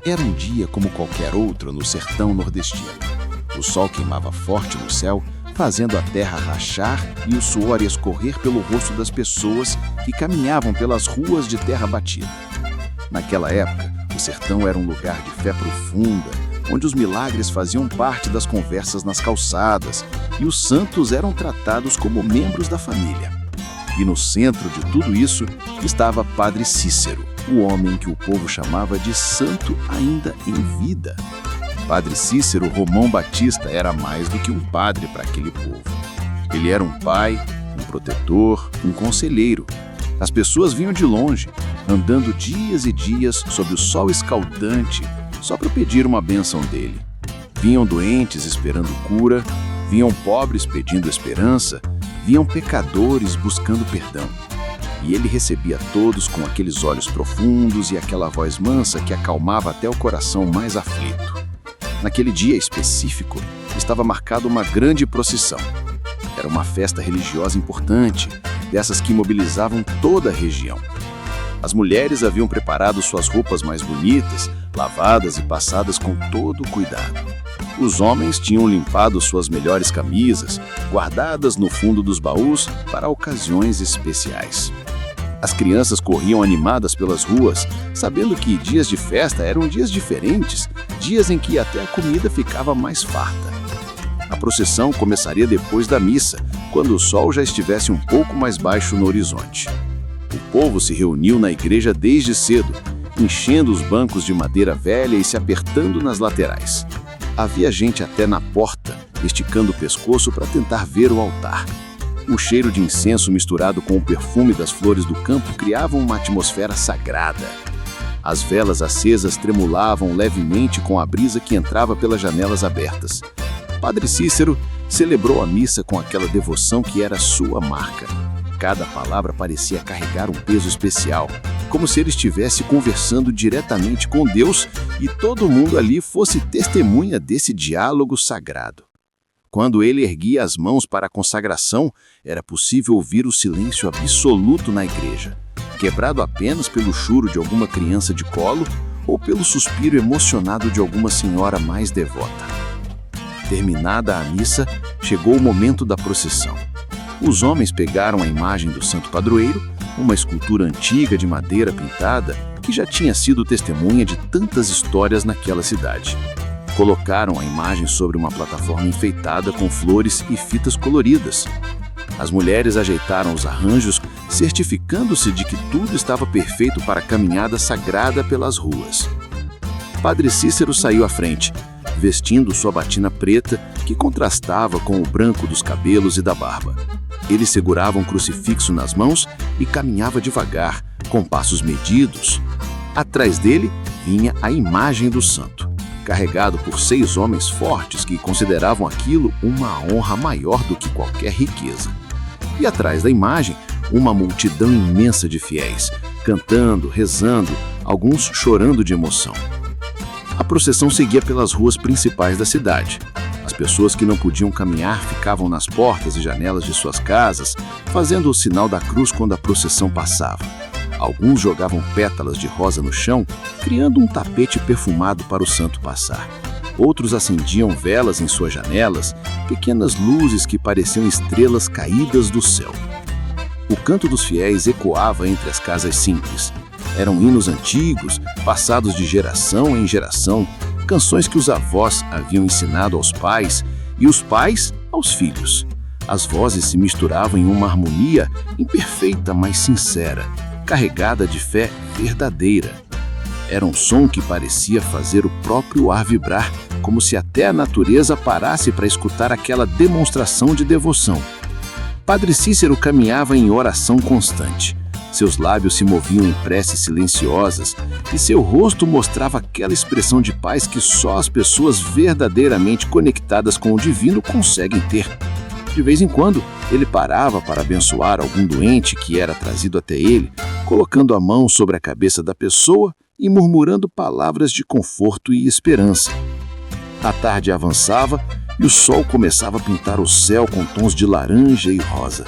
Era um dia como qualquer outro no sertão nordestino. O sol queimava forte no céu, fazendo a terra rachar e o suor escorrer pelo rosto das pessoas que caminhavam pelas ruas de terra batida. Naquela época, o sertão era um lugar de fé profunda, onde os milagres faziam parte das conversas nas calçadas e os santos eram tratados como membros da família. E no centro de tudo isso estava Padre Cícero, o homem que o povo chamava de santo ainda em vida. Padre Cícero Romão Batista era mais do que um padre para aquele povo. Ele era um pai, um protetor, um conselheiro. As pessoas vinham de longe, andando dias e dias sob o sol escaldante, só para pedir uma bênção dele. Vinham doentes esperando cura, vinham pobres pedindo esperança, vinham pecadores buscando perdão. E ele recebia todos com aqueles olhos profundos e aquela voz mansa que acalmava até o coração mais aflito. Naquele dia específico, estava marcada uma grande procissão. Era uma festa religiosa importante, dessas que mobilizavam toda a região. As mulheres haviam preparado suas roupas mais bonitas, lavadas e passadas com todo o cuidado. Os homens tinham limpado suas melhores camisas, guardadas no fundo dos baús para ocasiões especiais. As crianças corriam animadas pelas ruas, sabendo que dias de festa eram dias diferentes, dias em que até a comida ficava mais farta. A procissão começaria depois da missa, quando o sol já estivesse um pouco mais baixo no horizonte. O povo se reuniu na igreja desde cedo, enchendo os bancos de madeira velha e se apertando nas laterais. Havia gente até na porta, esticando o pescoço para tentar ver o altar. O cheiro de incenso misturado com o perfume das flores do campo criava uma atmosfera sagrada. As velas acesas tremulavam levemente com a brisa que entrava pelas janelas abertas. Padre Cícero celebrou a missa com aquela devoção que era sua marca. Cada palavra parecia carregar um peso especial, como se ele estivesse conversando diretamente com Deus e todo mundo ali fosse testemunha desse diálogo sagrado. Quando ele erguia as mãos para a consagração, era possível ouvir o silêncio absoluto na igreja, quebrado apenas pelo choro de alguma criança de colo ou pelo suspiro emocionado de alguma senhora mais devota. Terminada a missa, chegou o momento da procissão. Os homens pegaram a imagem do santo padroeiro, uma escultura antiga de madeira pintada que já tinha sido testemunha de tantas histórias naquela cidade. Colocaram a imagem sobre uma plataforma enfeitada com flores e fitas coloridas. As mulheres ajeitaram os arranjos, certificando-se de que tudo estava perfeito para a caminhada sagrada pelas ruas. Padre Cícero saiu à frente, vestindo sua batina preta, que contrastava com o branco dos cabelos e da barba. Ele segurava um crucifixo nas mãos e caminhava devagar, com passos medidos. Atrás dele vinha a imagem do santo, carregado por 6 homens fortes que consideravam aquilo uma honra maior do que qualquer riqueza. E atrás da imagem, uma multidão imensa de fiéis, cantando, rezando, alguns chorando de emoção. A procissão seguia pelas ruas principais da cidade. As pessoas que não podiam caminhar ficavam nas portas e janelas de suas casas, fazendo o sinal da cruz quando a procissão passava. Alguns jogavam pétalas de rosa no chão, criando um tapete perfumado para o santo passar. Outros acendiam velas em suas janelas, pequenas luzes que pareciam estrelas caídas do céu. O canto dos fiéis ecoava entre as casas simples. Eram hinos antigos, passados de geração em geração, canções que os avós haviam ensinado aos pais e os pais aos filhos. As vozes se misturavam em uma harmonia imperfeita, mas sincera, carregada de fé verdadeira. Era um som que parecia fazer o próprio ar vibrar, como se até a natureza parasse para escutar aquela demonstração de devoção. Padre Cícero caminhava em oração constante. Seus lábios se moviam em preces silenciosas e seu rosto mostrava aquela expressão de paz que só as pessoas verdadeiramente conectadas com o divino conseguem ter. De vez em quando, ele parava para abençoar algum doente que era trazido até ele, colocando a mão sobre a cabeça da pessoa e murmurando palavras de conforto e esperança. A tarde avançava e o sol começava a pintar o céu com tons de laranja e rosa.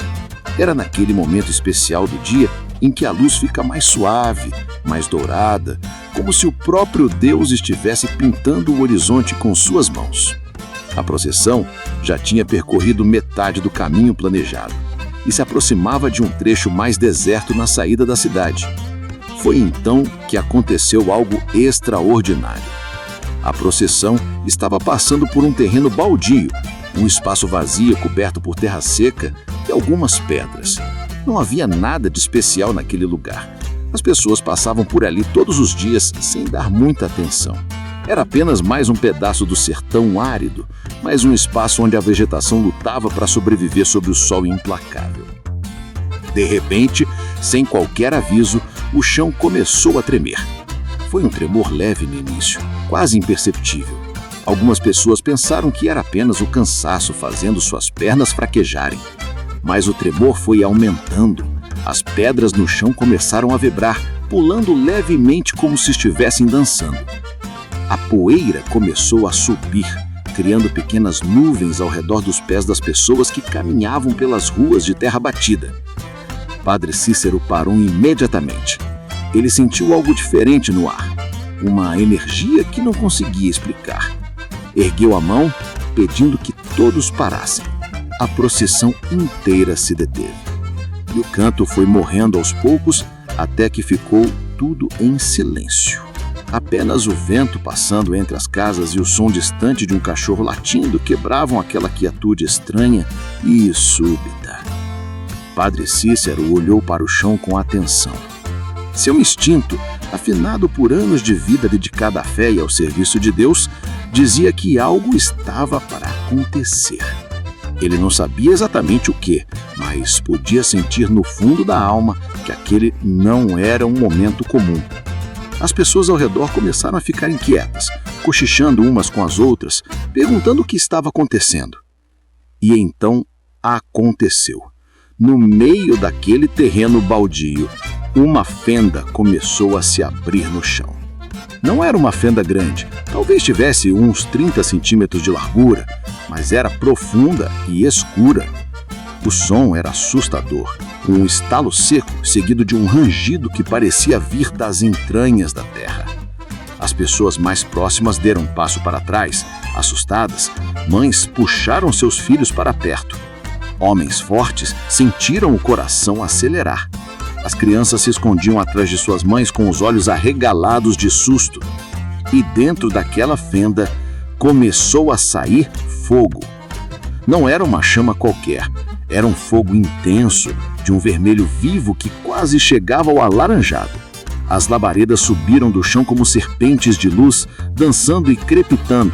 Era naquele momento especial do dia em que a luz fica mais suave, mais dourada, como se o próprio Deus estivesse pintando o horizonte com suas mãos. A procissão já tinha percorrido metade do caminho planejado e se aproximava de um trecho mais deserto na saída da cidade. Foi então que aconteceu algo extraordinário. A procissão estava passando por um terreno baldio, um espaço vazio coberto por terra seca e algumas pedras. Não havia nada de especial naquele lugar. As pessoas passavam por ali todos os dias sem dar muita atenção. Era apenas mais um pedaço do sertão árido, mais um espaço onde a vegetação lutava para sobreviver sob o sol implacável. De repente, sem qualquer aviso, o chão começou a tremer. Foi um tremor leve no início, quase imperceptível. Algumas pessoas pensaram que era apenas o cansaço fazendo suas pernas fraquejarem. Mas o tremor foi aumentando. As pedras no chão começaram a vibrar, pulando levemente como se estivessem dançando. A poeira começou a subir, criando pequenas nuvens ao redor dos pés das pessoas que caminhavam pelas ruas de terra batida. Padre Cícero parou imediatamente. Ele sentiu algo diferente no ar, uma energia que não conseguia explicar. Ergueu a mão, pedindo que todos parassem. A procissão inteira se deteve. E o canto foi morrendo aos poucos até que ficou tudo em silêncio. Apenas o vento passando entre as casas e o som distante de um cachorro latindo quebravam aquela quietude estranha e súbita. Padre Cícero olhou para o chão com atenção. Seu instinto, afinado por anos de vida dedicada à fé e ao serviço de Deus, dizia que algo estava para acontecer. Ele não sabia exatamente o que, mas podia sentir no fundo da alma que aquele não era um momento comum. As pessoas ao redor começaram a ficar inquietas, cochichando umas com as outras, perguntando o que estava acontecendo. E então aconteceu. No meio daquele terreno baldio, uma fenda começou a se abrir no chão. Não era uma fenda grande, talvez tivesse uns 30 centímetros de largura, mas era profunda e escura. O som era assustador, um estalo seco seguido de um rangido que parecia vir das entranhas da terra. As pessoas mais próximas deram um passo para trás, assustadas. Mães puxaram seus filhos para perto. Homens fortes sentiram o coração acelerar. As crianças se escondiam atrás de suas mães com os olhos arregalados de susto. E dentro daquela fenda começou a sair fogo. Não era uma chama qualquer, era um fogo intenso, de um vermelho vivo que quase chegava ao alaranjado. As labaredas subiram do chão como serpentes de luz, dançando e crepitando.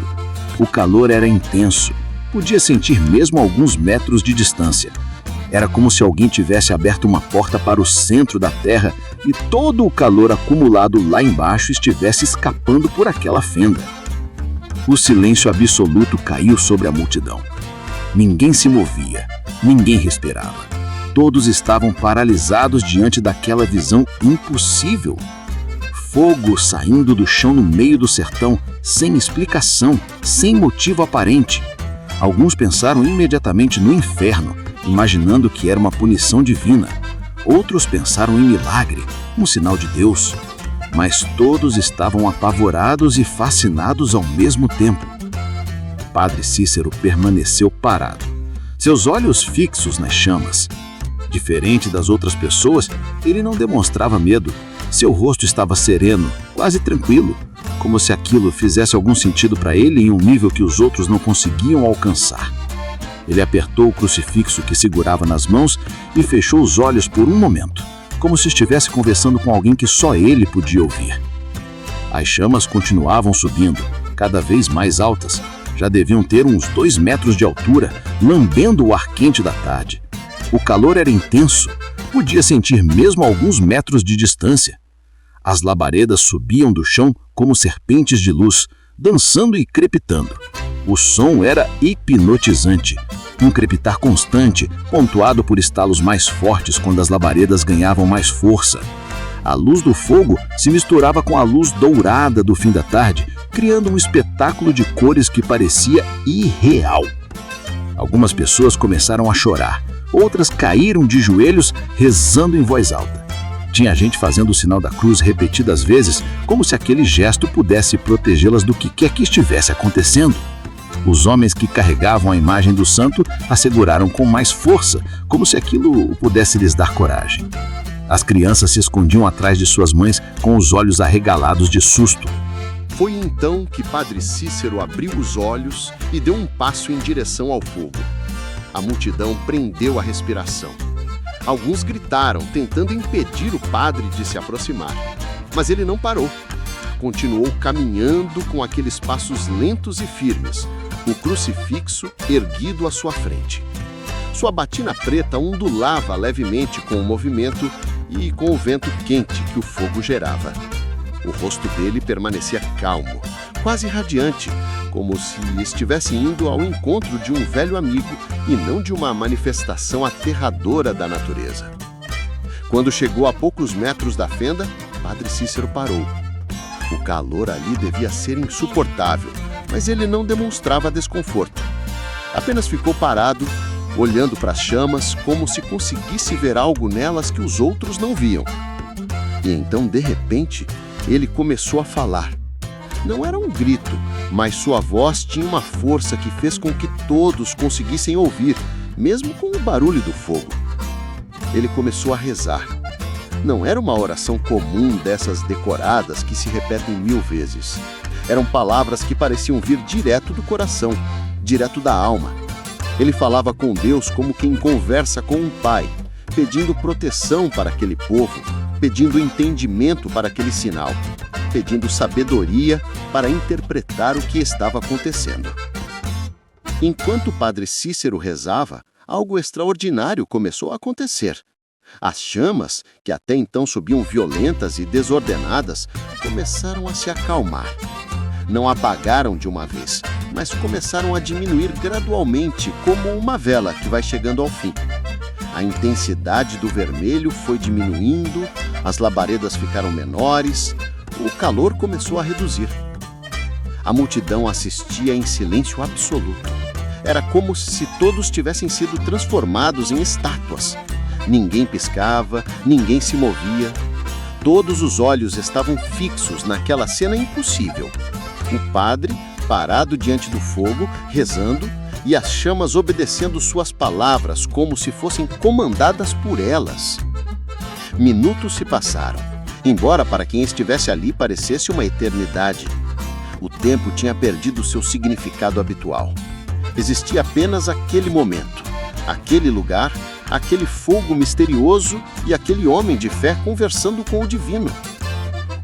O calor era intenso, podia sentir mesmo a alguns metros de distância. Era como se alguém tivesse aberto uma porta para o centro da terra e todo o calor acumulado lá embaixo estivesse escapando por aquela fenda. O silêncio absoluto caiu sobre a multidão. Ninguém se movia, ninguém respirava. Todos estavam paralisados diante daquela visão impossível. Fogo saindo do chão no meio do sertão, sem explicação, sem motivo aparente. Alguns pensaram imediatamente no inferno, imaginando que era uma punição divina. Outros pensaram em milagre, um sinal de Deus. Mas todos estavam apavorados e fascinados ao mesmo tempo. Padre Cícero permaneceu parado, seus olhos fixos nas chamas. Diferente das outras pessoas, ele não demonstrava medo. Seu rosto estava sereno, quase tranquilo, como se aquilo fizesse algum sentido para ele em um nível que os outros não conseguiam alcançar. Ele apertou o crucifixo que segurava nas mãos e fechou os olhos por um momento, como se estivesse conversando com alguém que só ele podia ouvir. As chamas continuavam subindo, cada vez mais altas. Já deviam ter uns 2 metros de altura, lambendo o ar quente da tarde. O calor era intenso, podia sentir mesmo a alguns metros de distância. As labaredas subiam do chão como serpentes de luz, dançando e crepitando. O som era hipnotizante, um crepitar constante, pontuado por estalos mais fortes quando as labaredas ganhavam mais força. A luz do fogo se misturava com a luz dourada do fim da tarde, criando um espetáculo de cores que parecia irreal. Algumas pessoas começaram a chorar, outras caíram de joelhos rezando em voz alta. Tinha gente fazendo o sinal da cruz repetidas vezes, como se aquele gesto pudesse protegê-las do que quer que estivesse acontecendo. Os homens que carregavam a imagem do santo a seguraram com mais força, como se aquilo pudesse lhes dar coragem. As crianças se escondiam atrás de suas mães com os olhos arregalados de susto. Foi então que Padre Cícero abriu os olhos e deu um passo em direção ao fogo. A multidão prendeu a respiração. Alguns gritaram, tentando impedir o padre de se aproximar. Mas ele não parou. Continuou caminhando com aqueles passos lentos e firmes, o crucifixo erguido à sua frente. Sua batina preta ondulava levemente com o movimento e com o vento quente que o fogo gerava. O rosto dele permanecia calmo, quase radiante, como se estivesse indo ao encontro de um velho amigo e não de uma manifestação aterradora da natureza. Quando chegou a poucos metros da fenda, Padre Cícero parou. O calor ali devia ser insuportável, mas ele não demonstrava desconforto. Apenas ficou parado, olhando para as chamas como se conseguisse ver algo nelas que os outros não viam. E então, de repente, ele começou a falar. Não era um grito, mas sua voz tinha uma força que fez com que todos conseguissem ouvir, mesmo com o barulho do fogo. Ele começou a rezar. Não era uma oração comum dessas decoradas que se repetem 1000 vezes. Eram palavras que pareciam vir direto do coração, direto da alma. Ele falava com Deus como quem conversa com um pai, pedindo proteção para aquele povo, pedindo entendimento para aquele sinal, pedindo sabedoria para interpretar o que estava acontecendo. Enquanto o Padre Cícero rezava, algo extraordinário começou a acontecer. As chamas, que até então subiam violentas e desordenadas, começaram a se acalmar. Não apagaram de uma vez, mas começaram a diminuir gradualmente, como uma vela que vai chegando ao fim. A intensidade do vermelho foi diminuindo, as labaredas ficaram menores, o calor começou a reduzir. A multidão assistia em silêncio absoluto. Era como se todos tivessem sido transformados em estátuas. Ninguém piscava, ninguém se movia. Todos os olhos estavam fixos naquela cena impossível. O padre, parado diante do fogo, rezando, e as chamas obedecendo suas palavras como se fossem comandadas por elas. Minutos se passaram, embora para quem estivesse ali parecesse uma eternidade. O tempo tinha perdido seu significado habitual. Existia apenas aquele momento, aquele lugar, aquele fogo misterioso e aquele homem de fé conversando com o divino.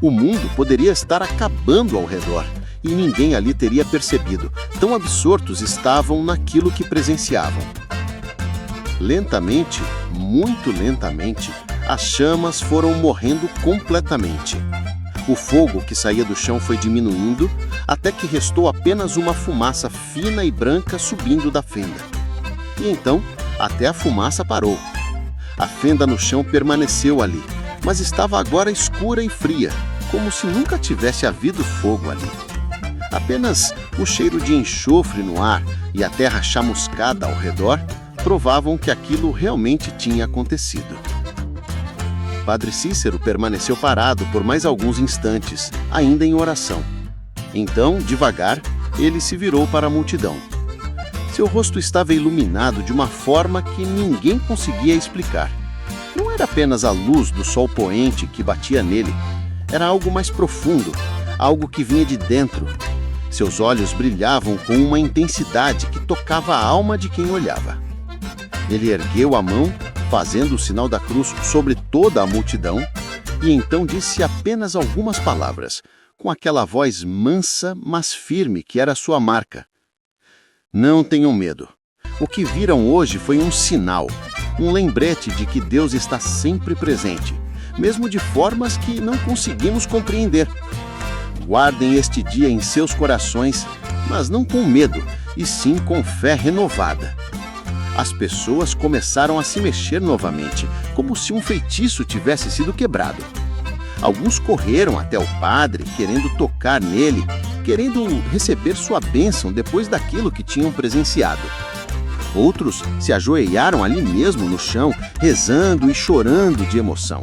O mundo poderia estar acabando ao redor e ninguém ali teria percebido, tão absortos estavam naquilo que presenciavam. Lentamente, muito lentamente, as chamas foram morrendo completamente. O fogo que saía do chão foi diminuindo, até que restou apenas uma fumaça fina e branca subindo da fenda. E então, até a fumaça parou. A fenda no chão permaneceu ali, mas estava agora escura e fria, como se nunca tivesse havido fogo ali. Apenas o cheiro de enxofre no ar e a terra chamuscada ao redor provavam que aquilo realmente tinha acontecido. Padre Cícero permaneceu parado por mais alguns instantes, ainda em oração. Então, devagar, ele se virou para a multidão. Seu rosto estava iluminado de uma forma que ninguém conseguia explicar. Não era apenas a luz do sol poente que batia nele, era algo mais profundo, algo que vinha de dentro. Seus olhos brilhavam com uma intensidade que tocava a alma de quem olhava. Ele ergueu a mão, fazendo o sinal da cruz sobre toda a multidão, e então disse apenas algumas palavras, com aquela voz mansa, mas firme que era sua marca. Não tenham medo. O que viram hoje foi um sinal, um lembrete de que Deus está sempre presente, mesmo de formas que não conseguimos compreender. Guardem este dia em seus corações, mas não com medo, e sim com fé renovada. As pessoas começaram a se mexer novamente, como se um feitiço tivesse sido quebrado. Alguns correram até o padre, querendo tocar nele, querendo receber sua bênção depois daquilo que tinham presenciado. Outros se ajoelharam ali mesmo no chão, rezando e chorando de emoção.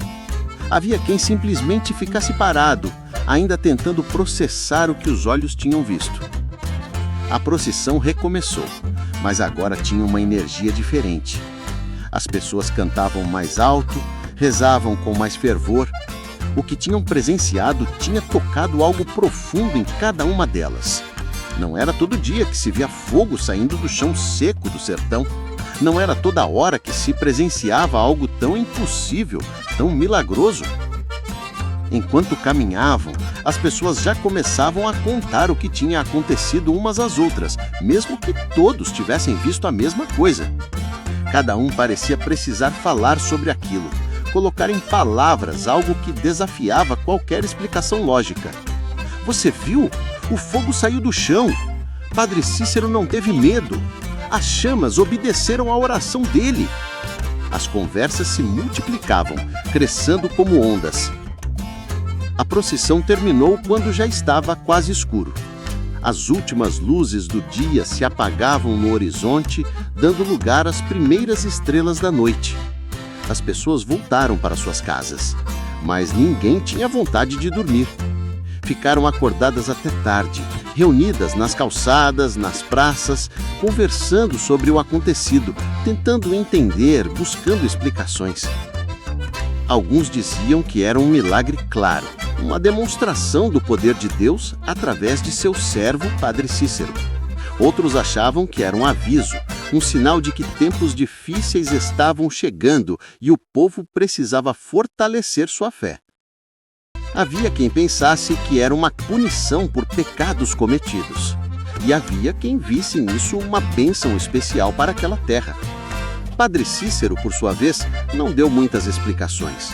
Havia quem simplesmente ficasse parado, ainda tentando processar o que os olhos tinham visto. A procissão recomeçou, mas agora tinha uma energia diferente. As pessoas cantavam mais alto, rezavam com mais fervor. O que tinham presenciado tinha tocado algo profundo em cada uma delas. Não era todo dia que se via fogo saindo do chão seco do sertão. Não era toda hora que se presenciava algo tão impossível, tão milagroso. Enquanto caminhavam, as pessoas já começavam a contar o que tinha acontecido umas às outras, mesmo que todos tivessem visto a mesma coisa. Cada um parecia precisar falar sobre aquilo, colocar em palavras algo que desafiava qualquer explicação lógica. Você viu? O fogo saiu do chão. Padre Cícero não teve medo. As chamas obedeceram à oração dele. As conversas se multiplicavam, crescendo como ondas. A procissão terminou quando já estava quase escuro. As últimas luzes do dia se apagavam no horizonte, dando lugar às primeiras estrelas da noite. As pessoas voltaram para suas casas, mas ninguém tinha vontade de dormir. Ficaram acordadas até tarde, reunidas nas calçadas, nas praças, conversando sobre o acontecido, tentando entender, buscando explicações. Alguns diziam que era um milagre claro, uma demonstração do poder de Deus através de seu servo, Padre Cícero. Outros achavam que era um aviso, um sinal de que tempos difíceis estavam chegando e o povo precisava fortalecer sua fé. Havia quem pensasse que era uma punição por pecados cometidos, e havia quem visse nisso uma bênção especial para aquela terra. Padre Cícero, por sua vez, não deu muitas explicações.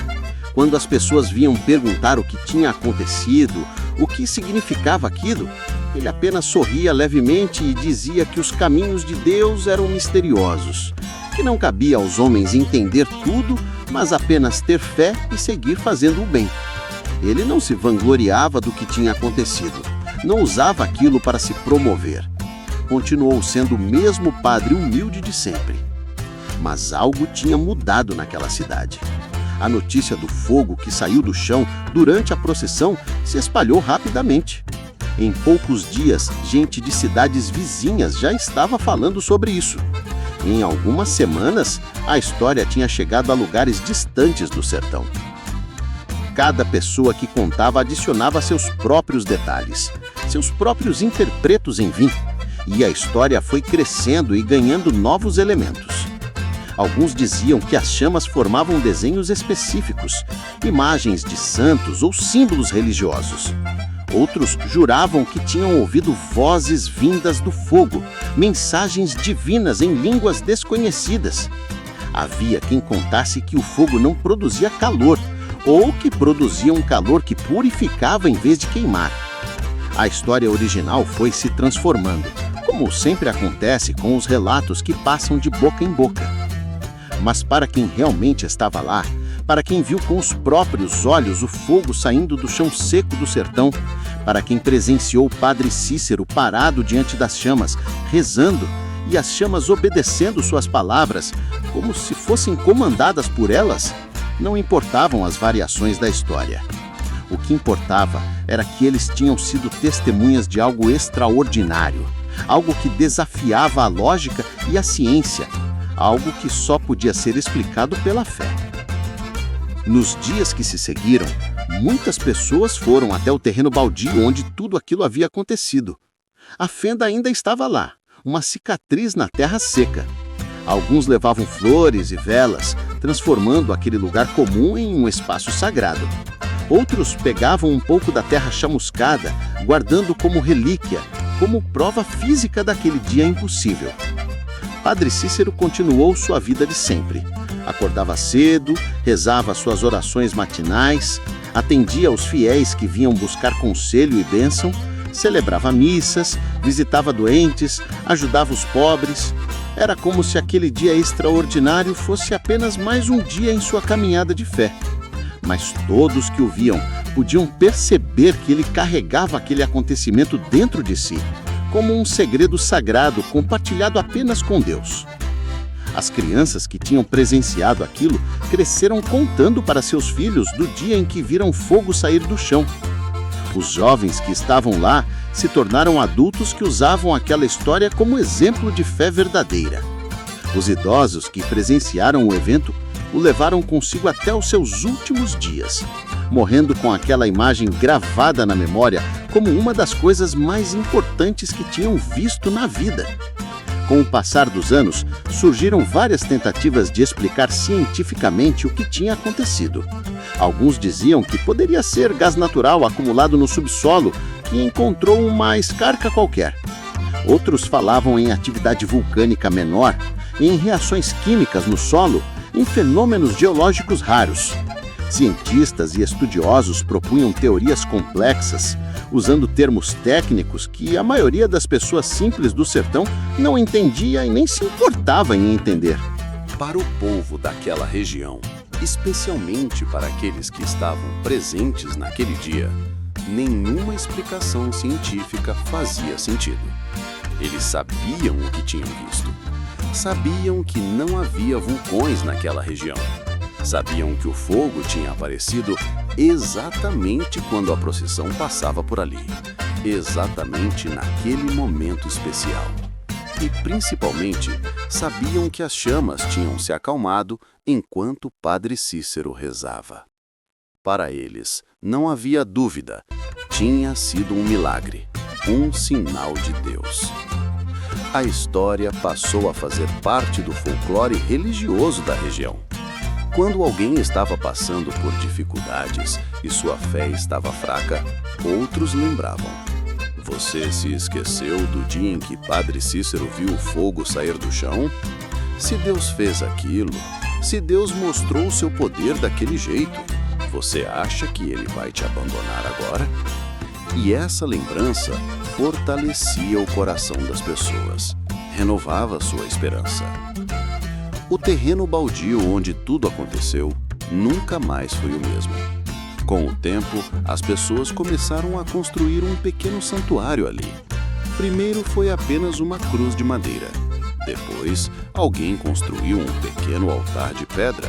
Quando as pessoas vinham perguntar o que tinha acontecido, o que significava aquilo, ele apenas sorria levemente e dizia que os caminhos de Deus eram misteriosos, que não cabia aos homens entender tudo, mas apenas ter fé e seguir fazendo o bem. Ele não se vangloriava do que tinha acontecido, não usava aquilo para se promover. Continuou sendo o mesmo padre humilde de sempre. Mas algo tinha mudado naquela cidade. A notícia do fogo que saiu do chão durante a procissão se espalhou rapidamente. Em poucos dias, gente de cidades vizinhas já estava falando sobre isso. Em algumas semanas, a história tinha chegado a lugares distantes do sertão. Cada pessoa que contava adicionava seus próprios detalhes, seus próprios interpretos em vinho, e a história foi crescendo e ganhando novos elementos. Alguns diziam que as chamas formavam desenhos específicos, imagens de santos ou símbolos religiosos. Outros juravam que tinham ouvido vozes vindas do fogo, mensagens divinas em línguas desconhecidas. Havia quem contasse que o fogo não produzia calor, ou que produzia um calor que purificava em vez de queimar. A história original foi se transformando, como sempre acontece com os relatos que passam de boca em boca. Mas para quem realmente estava lá, para quem viu com os próprios olhos o fogo saindo do chão seco do sertão, para quem presenciou o Padre Cícero parado diante das chamas, rezando, e as chamas obedecendo suas palavras, como se fossem comandadas por elas, não importavam as variações da história. O que importava era que eles tinham sido testemunhas de algo extraordinário, algo que desafiava a lógica e a ciência, algo que só podia ser explicado pela fé. Nos dias que se seguiram, muitas pessoas foram até o terreno baldio onde tudo aquilo havia acontecido. A fenda ainda estava lá, uma cicatriz na terra seca. Alguns levavam flores e velas, transformando aquele lugar comum em um espaço sagrado. Outros pegavam um pouco da terra chamuscada, guardando como relíquia, como prova física daquele dia impossível. Padre Cícero continuou sua vida de sempre. Acordava cedo, rezava suas orações matinais, atendia aos fiéis que vinham buscar conselho e bênção, celebrava missas, visitava doentes, ajudava os pobres. Era como se aquele dia extraordinário fosse apenas mais um dia em sua caminhada de fé. Mas todos que o viam podiam perceber que ele carregava aquele acontecimento dentro de si, como um segredo sagrado compartilhado apenas com Deus. As crianças que tinham presenciado aquilo cresceram contando para seus filhos do dia em que viram fogo sair do chão. Os jovens que estavam lá se tornaram adultos que usavam aquela história como exemplo de fé verdadeira. Os idosos que presenciaram o evento o levaram consigo até os seus últimos dias, morrendo com aquela imagem gravada na memória como uma das coisas mais importantes que tinham visto na vida. Com o passar dos anos, surgiram várias tentativas de explicar cientificamente o que tinha acontecido. Alguns diziam que poderia ser gás natural acumulado no subsolo que encontrou uma escarca qualquer. Outros falavam em atividade vulcânica menor, em reações químicas no solo, em fenômenos geológicos raros. Cientistas e estudiosos propunham teorias complexas, usando termos técnicos que a maioria das pessoas simples do sertão não entendia e nem se importava em entender. Para o povo daquela região, especialmente para aqueles que estavam presentes naquele dia, nenhuma explicação científica fazia sentido. Eles sabiam o que tinham visto. Sabiam que não havia vulcões naquela região. Sabiam que o fogo tinha aparecido exatamente quando a procissão passava por ali. Exatamente naquele momento especial. E, principalmente, sabiam que as chamas tinham se acalmado enquanto o Padre Cícero rezava. Para eles, não havia dúvida. Tinha sido um milagre, um sinal de Deus. A história passou a fazer parte do folclore religioso da região. Quando alguém estava passando por dificuldades e sua fé estava fraca, outros lembravam. Você se esqueceu do dia em que Padre Cícero viu o fogo sair do chão? Se Deus fez aquilo, se Deus mostrou o seu poder daquele jeito, você acha que ele vai te abandonar agora? E essa lembrança fortalecia o coração das pessoas, renovava sua esperança. O terreno baldio onde tudo aconteceu nunca mais foi o mesmo. Com o tempo, as pessoas começaram a construir um pequeno santuário ali. Primeiro foi apenas uma cruz de madeira. Depois, alguém construiu um pequeno altar de pedra.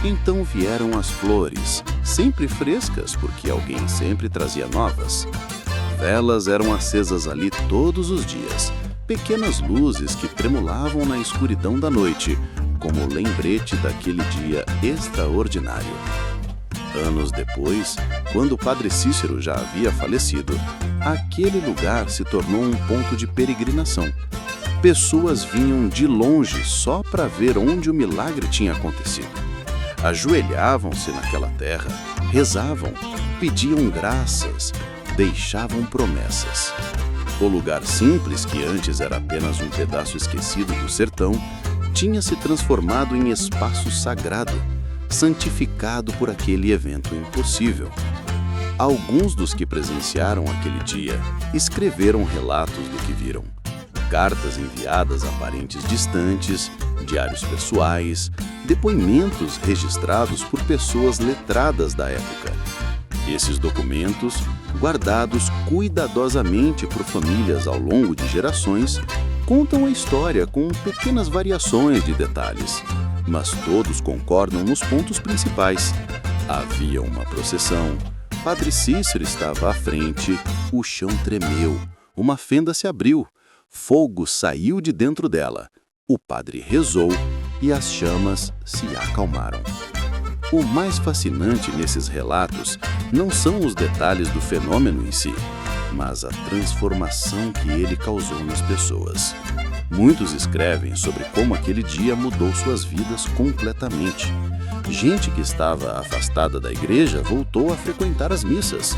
Então vieram as flores, sempre frescas porque alguém sempre trazia novas. Velas eram acesas ali todos os dias, pequenas luzes que tremulavam na escuridão da noite, como lembrete daquele dia extraordinário. Anos depois, quando o Padre Cícero já havia falecido, aquele lugar se tornou um ponto de peregrinação. Pessoas vinham de longe só para ver onde o milagre tinha acontecido. Ajoelhavam-se naquela terra, rezavam, pediam graças, deixavam promessas. O lugar simples, que antes era apenas um pedaço esquecido do sertão, tinha se transformado em espaço sagrado, santificado por aquele evento impossível. Alguns dos que presenciaram aquele dia escreveram relatos do que viram. Cartas enviadas a parentes distantes, diários pessoais, depoimentos registrados por pessoas letradas da época. Esses documentos, guardados cuidadosamente por famílias ao longo de gerações, contam a história com pequenas variações de detalhes, mas todos concordam nos pontos principais. Havia uma procissão, Padre Cícero estava à frente, o chão tremeu, uma fenda se abriu, fogo saiu de dentro dela, o padre rezou e as chamas se acalmaram. O mais fascinante nesses relatos não são os detalhes do fenômeno em si, mas a transformação que ele causou nas pessoas. Muitos escrevem sobre como aquele dia mudou suas vidas completamente. Gente que estava afastada da igreja voltou a frequentar as missas.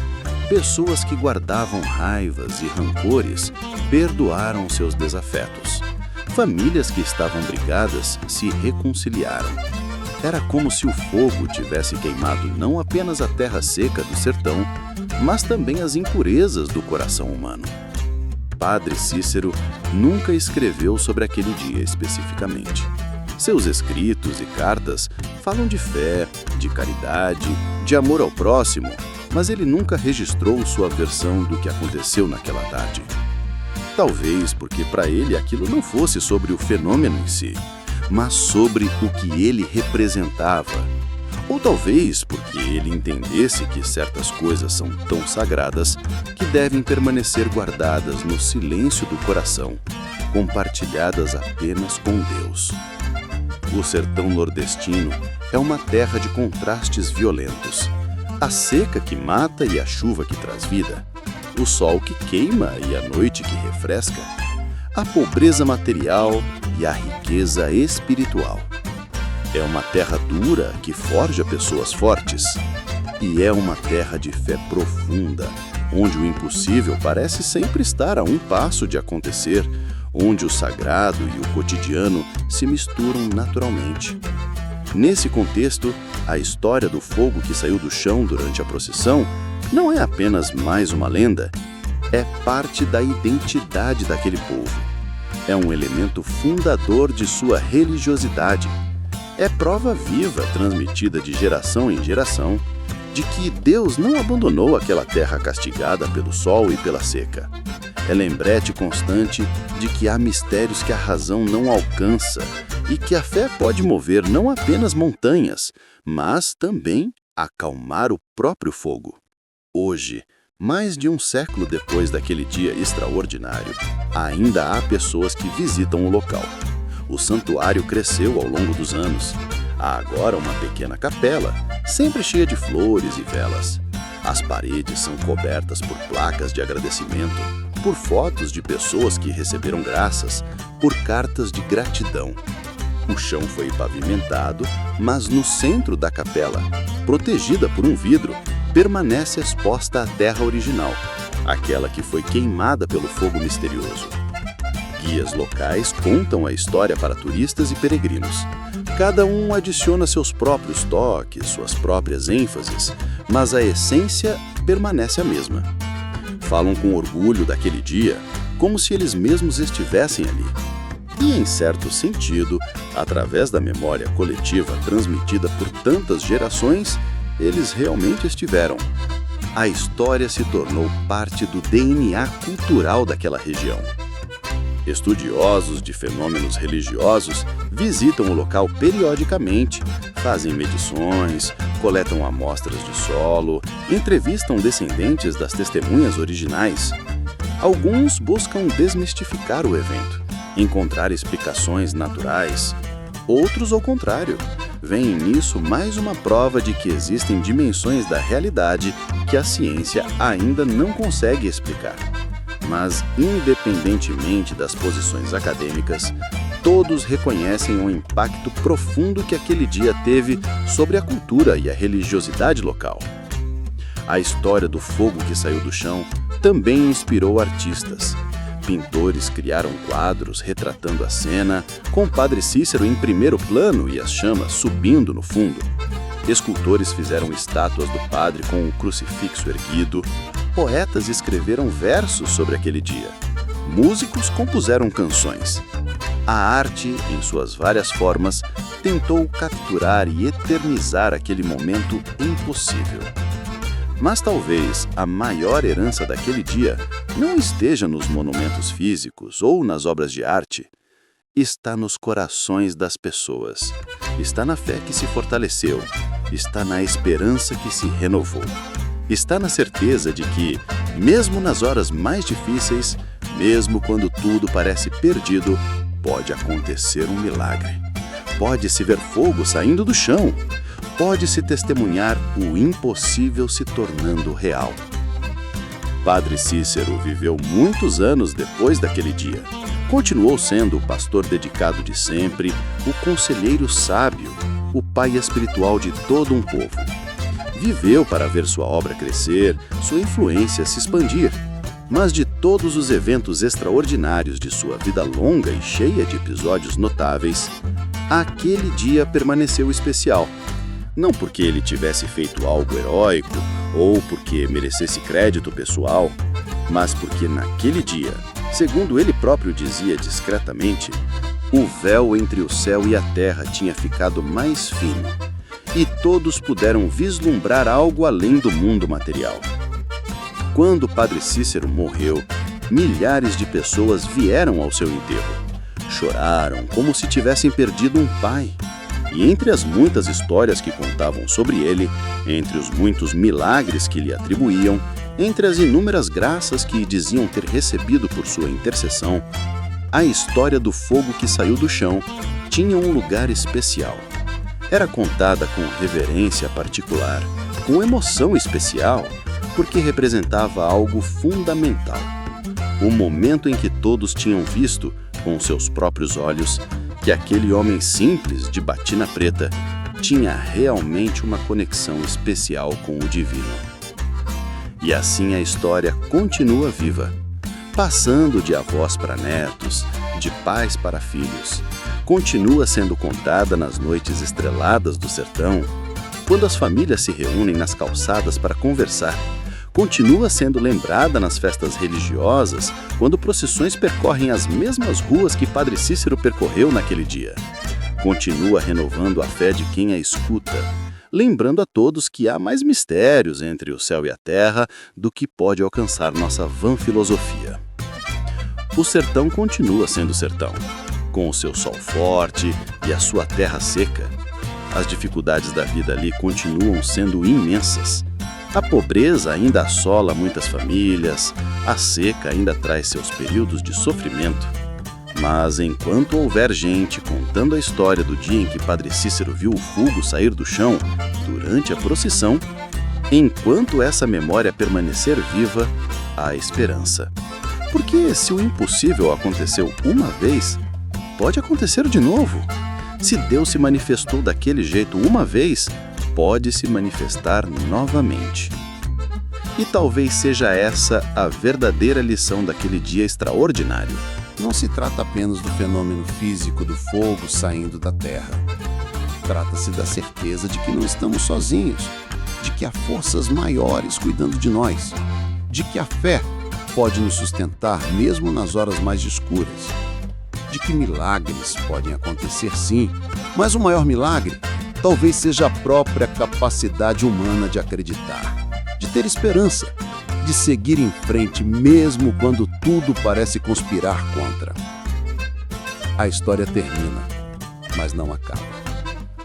Pessoas que guardavam raivas e rancores perdoaram seus desafetos. Famílias que estavam brigadas se reconciliaram. Era como se o fogo tivesse queimado não apenas a terra seca do sertão, mas também as impurezas do coração humano. Padre Cícero nunca escreveu sobre aquele dia especificamente. Seus escritos e cartas falam de fé, de caridade, de amor ao próximo, mas ele nunca registrou sua versão do que aconteceu naquela tarde. Talvez porque para ele aquilo não fosse sobre o fenômeno em si, mas sobre o que ele representava. Ou talvez porque ele entendesse que certas coisas são tão sagradas que devem permanecer guardadas no silêncio do coração, compartilhadas apenas com Deus. O sertão nordestino é uma terra de contrastes violentos. A seca que mata e a chuva que traz vida. O sol que queima e a noite que refresca. A pobreza material e a riqueza espiritual. É uma terra dura que forja pessoas fortes. E é uma terra de fé profunda, onde o impossível parece sempre estar a um passo de acontecer, onde o sagrado e o cotidiano se misturam naturalmente. Nesse contexto, a história do fogo que saiu do chão durante a procissão não é apenas mais uma lenda, é parte da identidade daquele povo. É um elemento fundador de sua religiosidade. É prova viva, transmitida de geração em geração, de que Deus não abandonou aquela terra castigada pelo sol e pela seca. É lembrete constante de que há mistérios que a razão não alcança e que a fé pode mover não apenas montanhas, mas também acalmar o próprio fogo. Hoje, mais de um século depois daquele dia extraordinário, ainda há pessoas que visitam o local. O santuário cresceu ao longo dos anos. Há agora uma pequena capela, sempre cheia de flores e velas. As paredes são cobertas por placas de agradecimento, por fotos de pessoas que receberam graças, por cartas de gratidão. O chão foi pavimentado, mas no centro da capela, protegida por um vidro, permanece exposta a terra original, aquela que foi queimada pelo fogo misterioso. Guias locais contam a história para turistas e peregrinos. Cada um adiciona seus próprios toques, suas próprias ênfases, mas a essência permanece a mesma. Falam com orgulho daquele dia, como se eles mesmos estivessem ali. E, em certo sentido, através da memória coletiva transmitida por tantas gerações, eles realmente estiveram. A história se tornou parte do DNA cultural daquela região. Estudiosos de fenômenos religiosos visitam o local periodicamente, fazem medições, coletam amostras de solo, entrevistam descendentes das testemunhas originais. Alguns buscam desmistificar o evento, encontrar explicações naturais. Outros, ao contrário, veem nisso mais uma prova de que existem dimensões da realidade que a ciência ainda não consegue explicar. Mas, independentemente das posições acadêmicas, todos reconhecem o impacto profundo que aquele dia teve sobre a cultura e a religiosidade local. A história do fogo que saiu do chão também inspirou artistas. Pintores criaram quadros retratando a cena, com o Padre Cícero em primeiro plano e as chamas subindo no fundo. Escultores fizeram estátuas do padre com o crucifixo erguido. Poetas escreveram versos sobre aquele dia. Músicos compuseram canções. A arte, em suas várias formas, tentou capturar e eternizar aquele momento impossível. Mas talvez a maior herança daquele dia não esteja nos monumentos físicos ou nas obras de arte. Está nos corações das pessoas. Está na fé que se fortaleceu. Está na esperança que se renovou. Está na certeza de que, mesmo nas horas mais difíceis, mesmo quando tudo parece perdido, pode acontecer um milagre. Pode-se ver fogo saindo do chão. Pode-se testemunhar o impossível se tornando real. Padre Cícero viveu muitos anos depois daquele dia. Continuou sendo o pastor dedicado de sempre, o conselheiro sábio, o pai espiritual de todo um povo. Viveu para ver sua obra crescer, sua influência se expandir. Mas de todos os eventos extraordinários de sua vida longa e cheia de episódios notáveis, aquele dia permaneceu especial. Não porque ele tivesse feito algo heróico ou porque merecesse crédito pessoal, mas porque naquele dia, segundo ele próprio dizia discretamente, o véu entre o céu e a terra tinha ficado mais fino e todos puderam vislumbrar algo além do mundo material. Quando Padre Cícero morreu, milhares de pessoas vieram ao seu enterro. choraram como se tivessem perdido um pai. E entre as muitas histórias que contavam sobre ele, entre os muitos milagres que lhe atribuíam, entre as inúmeras graças que diziam ter recebido por sua intercessão, a história do fogo que saiu do chão tinha um lugar especial. Era contada com reverência particular, com emoção especial, porque representava algo fundamental. O momento em que todos tinham visto, com seus próprios olhos, que aquele homem simples de batina preta tinha realmente uma conexão especial com o divino. E assim a história continua viva, passando de avós para netos, de pais para filhos. Continua sendo contada nas noites estreladas do sertão, quando as famílias se reúnem nas calçadas para conversar. Continua sendo lembrada nas festas religiosas, quando procissões percorrem as mesmas ruas que Padre Cícero percorreu naquele dia. Continua renovando a fé de quem a escuta, lembrando a todos que há mais mistérios entre o céu e a terra do que pode alcançar nossa vã filosofia. O sertão continua sendo sertão, com o seu sol forte e a sua terra seca. As dificuldades da vida ali continuam sendo imensas. A pobreza ainda assola muitas famílias, a seca ainda traz seus períodos de sofrimento. Mas enquanto houver gente contando a história do dia em que Padre Cícero viu o fogo sair do chão durante a procissão, enquanto essa memória permanecer viva, há esperança. Porque se o impossível aconteceu uma vez, pode acontecer de novo. Se Deus se manifestou daquele jeito uma vez, pode se manifestar novamente. E talvez seja essa a verdadeira lição daquele dia extraordinário. Não se trata apenas do fenômeno físico do fogo saindo da terra. Trata-se da certeza de que não estamos sozinhos, de que há forças maiores cuidando de nós, de que a fé pode nos sustentar mesmo nas horas mais escuras, de que milagres podem acontecer sim, mas o maior milagre talvez seja a própria capacidade humana de acreditar, de ter esperança, de seguir em frente mesmo quando tudo parece conspirar contra. A história termina, mas não acaba.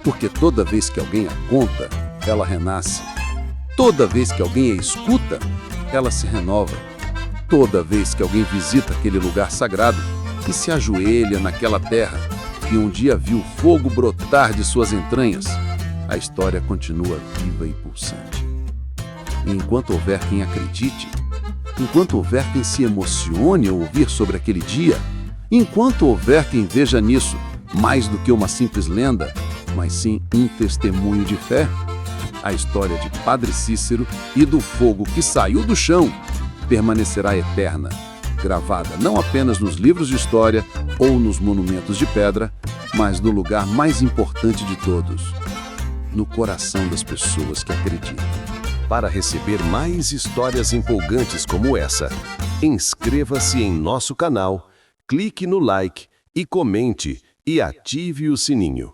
Porque toda vez que alguém a conta, ela renasce. Toda vez que alguém a escuta, ela se renova. Toda vez que alguém visita aquele lugar sagrado e se ajoelha naquela terra que um dia viu fogo brotar de suas entranhas, a história continua viva e pulsante. E enquanto houver quem acredite, enquanto houver quem se emocione ao ouvir sobre aquele dia, enquanto houver quem veja nisso mais do que uma simples lenda, mas sim um testemunho de fé, a história de Padre Cícero e do fogo que saiu do chão permanecerá eterna, gravada não apenas nos livros de história ou nos monumentos de pedra, mas no lugar mais importante de todos, no coração das pessoas que acreditam. Para receber mais histórias empolgantes como essa, inscreva-se em nosso canal, clique no like e comente e ative o sininho.